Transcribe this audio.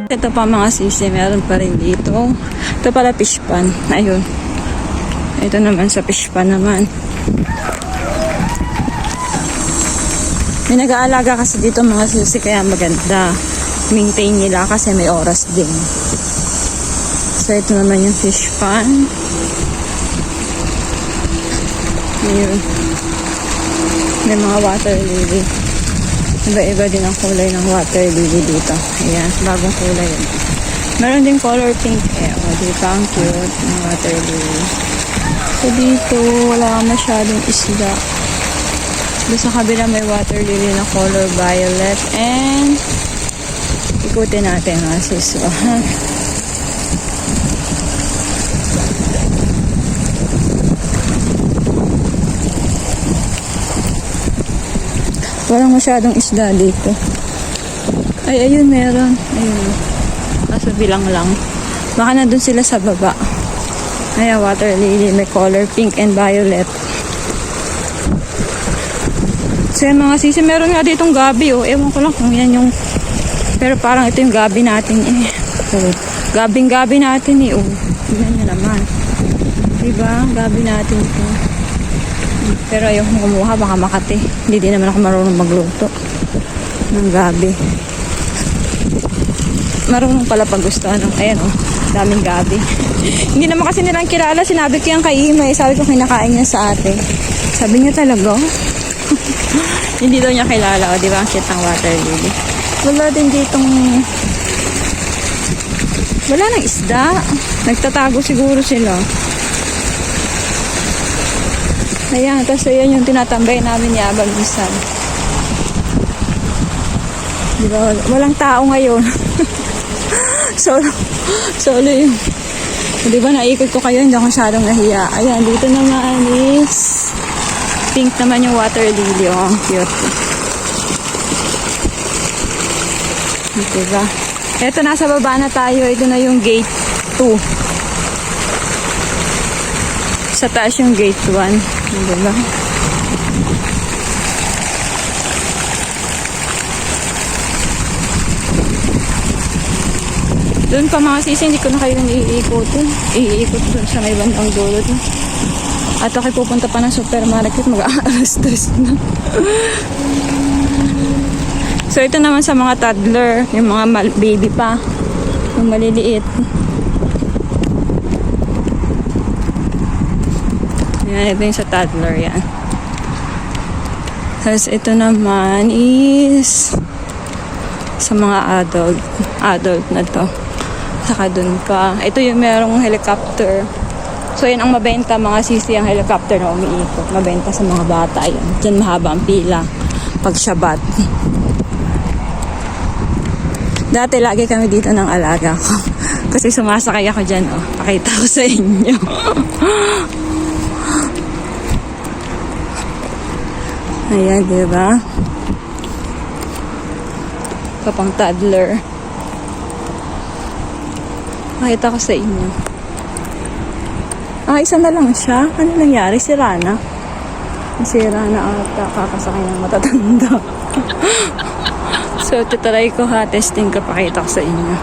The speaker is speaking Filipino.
Ito pa mga sisi, meron pa rin dito. Ito pala fish pan. Ayun. Ito naman sa fish pan naman. May nag-aalaga kasi dito mga sisi, kaya maganda. Maintain nila kasi may oras din. So ito naman yung fish pan. Ayun. May mga water lily. Iba-iba din ang kulay ng water lily dito. Ayan, bagong kulay yun. Meron din color pink eh. O, dito ang cute ng water lily. So dito, wala masyadong isda. Doon sa kabila may water lily na color violet. And ikutin natin mga sis. Walang masyadong isda dito. Ay, ayun meron. Ayun. Kaso bilang lang. Baka nandun sila sa baba. Ayan, water lily. May color pink and violet. So yan mga sisi, meron nga ditong gabi oh. Ewan ko lang kung yan yung... Pero parang ito yung gabi natin eh. So, gabing-gabi natin eh oh. Tignan nyo naman. Diba? Gabi natin ito. Pero ayokong kumuha, baka makati. Hindi din naman ako marunong magluto ng gabi. Marunong pala pag gusto, ano. Ayan, oh. Daming gabi. Hindi naman kasi nilang kilala. Sinabi ko yung kay Ima, sabi ko kinakain niya sa ate. Sabi niya talaga, hindi daw niya kilala, oh. Diba? Ang cute ng water lily. Wala din ditong... Wala nang isda. Nagtatago siguro sila. Ayan, tapos ayan yung tinatambay namin ni Abang Isan. Diba, walang tao ngayon. Solo yun. Diba, naikot ko kayo, hindi ako masyadong nahiya. Ayan, dito naman is pink naman yung water lily. Oh, cute. Diba? Ito, nasa baba na tayo. Ito na yung gate 2. Sa taas yung gate 1. Diba? Doon pa mga sisi, hindi ko na kayo iikutin. Iikot doon sa may bandang dulo doon. At ako pupunta pa ng supermarket, mag-aalas 3 na. So ito naman sa mga toddler, yung mga baby pa, yung maliliit. Yan, ito yung sa toddler yan. Tapos ito naman is sa mga adult na to. Saka dun pa. Ito yung merong helicopter. So yan ang mabenta mga sisi, ang helicopter na umiikot. Mabenta sa mga bata yan. Diyan mahaba ang pila pag Shabbat. Dati lagi kami dito ng alaga ko. Kasi sumasakay ako dyan. Oh. Pakita ko sa inyo. Ayan, diba? Kapang toddler. Pakita ko sa inyo. Isa na lang siya. Ano nangyari? Sira na. Sira na ata. Kakasakay ng matatanda. So, titry ko ha. Testing ko. Pakita ko sa inyo.